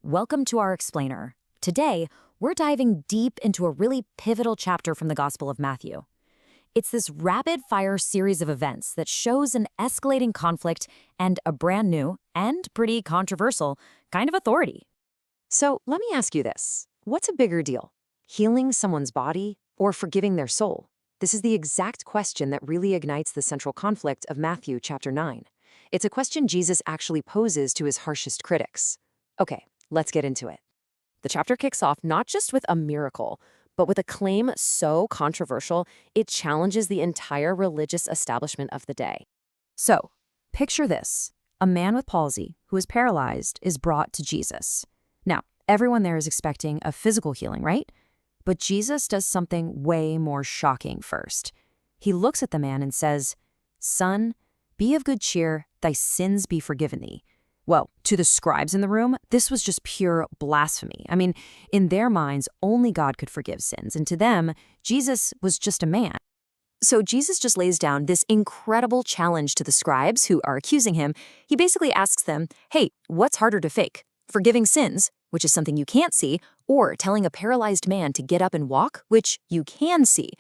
Welcome to our explainer. Today, we're diving deep into a really pivotal chapter from the Gospel of Matthew. It's this rapid-fire series of events that shows an escalating conflict and a brand new, and pretty controversial, kind of authority. So let me ask you this. What's a bigger deal? Healing someone's body or forgiving their soul? This is the exact question that really ignites the central conflict of Matthew chapter 9. It's a question Jesus actually poses to his harshest critics. Okay, let's get into it. The chapter kicks off not just with a miracle, but with a claim so controversial, it challenges the entire religious establishment of the day. So, picture this. A man with palsy, who is paralyzed, is brought to Jesus. Now, everyone there is expecting a physical healing, right? But Jesus does something way more shocking first. He looks at the man and says, "Son, be of good cheer, thy sins be forgiven thee." Well, to the scribes in the room, this was just pure blasphemy. I mean, in their minds, only God could forgive sins, and to them, Jesus was just a man. So Jesus just lays down this incredible challenge to the scribes who are accusing him. He basically asks them, hey, what's harder to fake? Forgiving sins, which is something you can't see, or telling a paralyzed man to get up and walk, which you can see.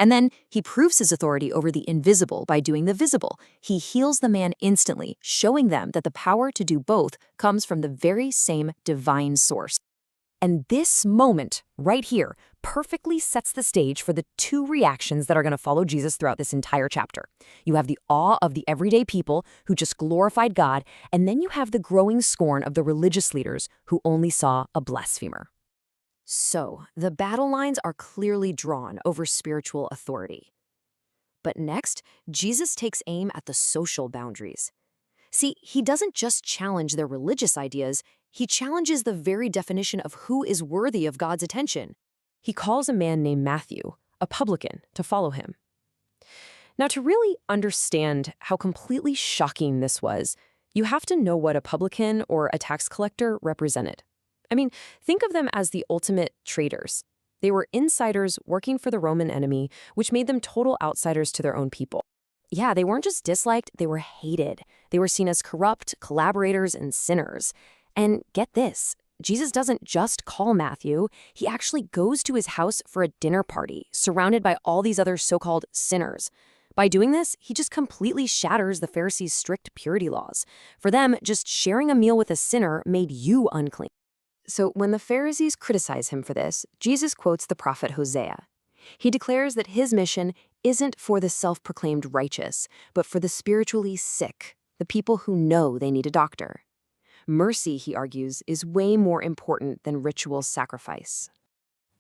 And then he proves his authority over the invisible by doing the visible. He heals the man instantly, showing them that the power to do both comes from the very same divine source. And this moment, right here, perfectly sets the stage for the two reactions that are going to follow Jesus throughout this entire chapter. You have the awe of the everyday people who just glorified God, and then you have the growing scorn of the religious leaders who only saw a blasphemer. So, the battle lines are clearly drawn over spiritual authority. But next, Jesus takes aim at the social boundaries. See, he doesn't just challenge their religious ideas, he challenges the very definition of who is worthy of God's attention. He calls a man named Matthew, a publican, to follow him. Now, to really understand how completely shocking this was, you have to know what a publican or a tax collector represented. I mean, think of them as the ultimate traitors. They were insiders working for the Roman enemy, which made them total outsiders to their own people. Yeah, they weren't just disliked, they were hated. They were seen as corrupt, collaborators, and sinners. And get this, Jesus doesn't just call Matthew, he actually goes to his house for a dinner party, surrounded by all these other so-called sinners. By doing this, he just completely shatters the Pharisees' strict purity laws. For them, just sharing a meal with a sinner made you unclean. So when the Pharisees criticize him for this, Jesus quotes the prophet Hosea. He declares that his mission isn't for the self-proclaimed righteous, but for the spiritually sick, the people who know they need a doctor. Mercy, he argues, is way more important than ritual sacrifice.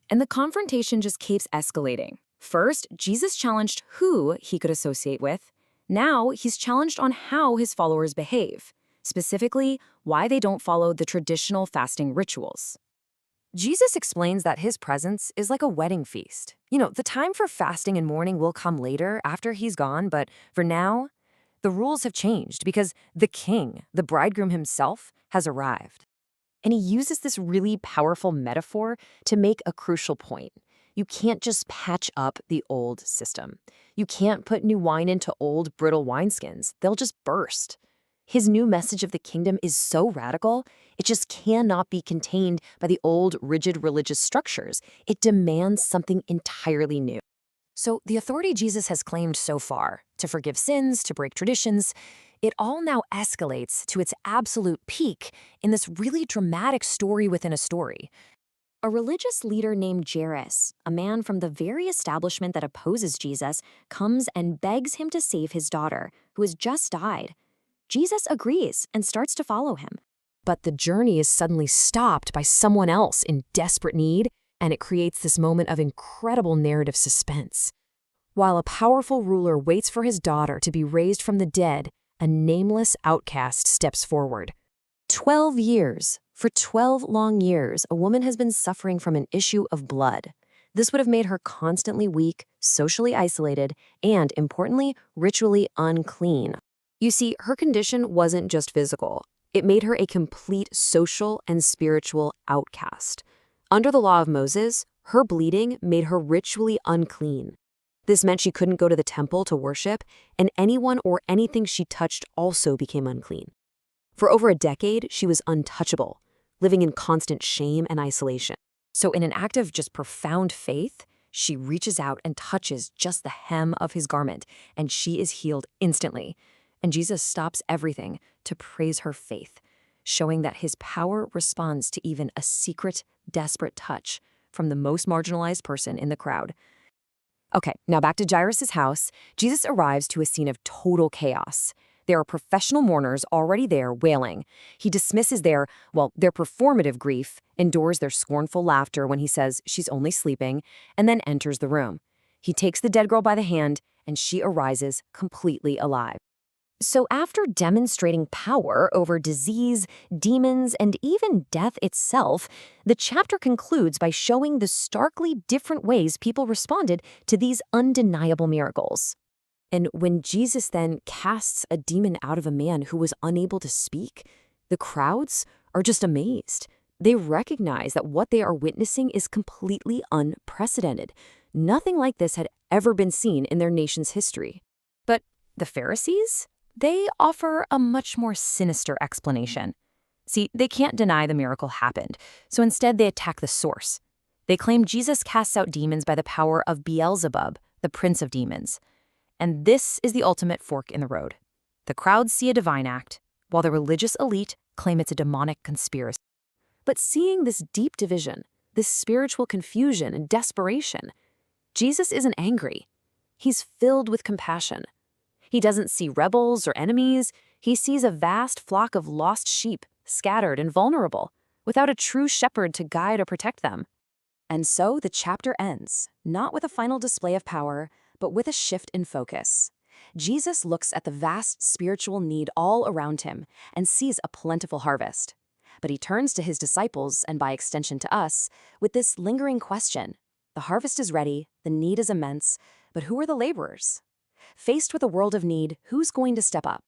And the confrontation just keeps escalating. First, Jesus challenged who he could associate with. Now, he's challenged on how his followers behave. Specifically, why they don't follow the traditional fasting rituals. Jesus explains that his presence is like a wedding feast. You know, the time for fasting and mourning will come later after he's gone, but for now, the rules have changed because the king, the bridegroom himself, has arrived. And he uses this really powerful metaphor to make a crucial point. You can't just patch up the old system. You can't put new wine into old, brittle wineskins. They'll just burst. His new message of the kingdom is so radical, it just cannot be contained by the old, rigid religious structures. It demands something entirely new. So the authority Jesus has claimed so far, to forgive sins, to break traditions, it all now escalates to its absolute peak in this really dramatic story within a story. A religious leader named Jairus, a man from the very establishment that opposes Jesus, comes and begs him to save his daughter, who has just died. Jesus agrees and starts to follow him. But the journey is suddenly stopped by someone else in desperate need, and it creates this moment of incredible narrative suspense. While a powerful ruler waits for his daughter to be raised from the dead, a nameless outcast steps forward. 12 years. For 12 long years, a woman has been suffering from an issue of blood. This would have made her constantly weak, socially isolated, and, importantly, ritually unclean. You see, her condition wasn't just physical. It made her a complete social and spiritual outcast. Under the law of Moses, her bleeding made her ritually unclean. This meant she couldn't go to the temple to worship, and anyone or anything she touched also became unclean. For over a decade, she was untouchable. living in constant shame and isolation. So in an act of just profound faith, she reaches out and touches just the hem of his garment, and she is healed instantly. And Jesus stops everything to praise her faith, showing that his power responds to even a secret, desperate touch from the most marginalized person in the crowd. Okay, now back to Jairus' house. Jesus arrives to a scene of total chaos. There are professional mourners already there wailing. He dismisses their performative grief, endures their scornful laughter when he says she's only sleeping, and then enters the room. He takes the dead girl by the hand, and she arises completely alive. So after demonstrating power over disease, demons, and even death itself, the chapter concludes by showing the starkly different ways people responded to these undeniable miracles. And when Jesus then casts a demon out of a man who was unable to speak, the crowds are just amazed. They recognize that what they are witnessing is completely unprecedented. Nothing like this had ever been seen in their nation's history. But the Pharisees? They offer a much more sinister explanation. See, they can't deny the miracle happened, so instead they attack the source. They claim Jesus casts out demons by the power of Beelzebub, the prince of demons. And this is the ultimate fork in the road. The crowds see a divine act, while the religious elite claim it's a demonic conspiracy. But seeing this deep division, this spiritual confusion and desperation, Jesus isn't angry. He's filled with compassion. He doesn't see rebels or enemies. He sees a vast flock of lost sheep, scattered and vulnerable, without a true shepherd to guide or protect them. And so the chapter ends, not with a final display of power, but with a shift in focus. Jesus looks at the vast spiritual need all around him and sees a plentiful harvest. But he turns to his disciples, and by extension to us, with this lingering question. The harvest is ready, the need is immense, but who are the laborers? Faced with a world of need, who's going to step up?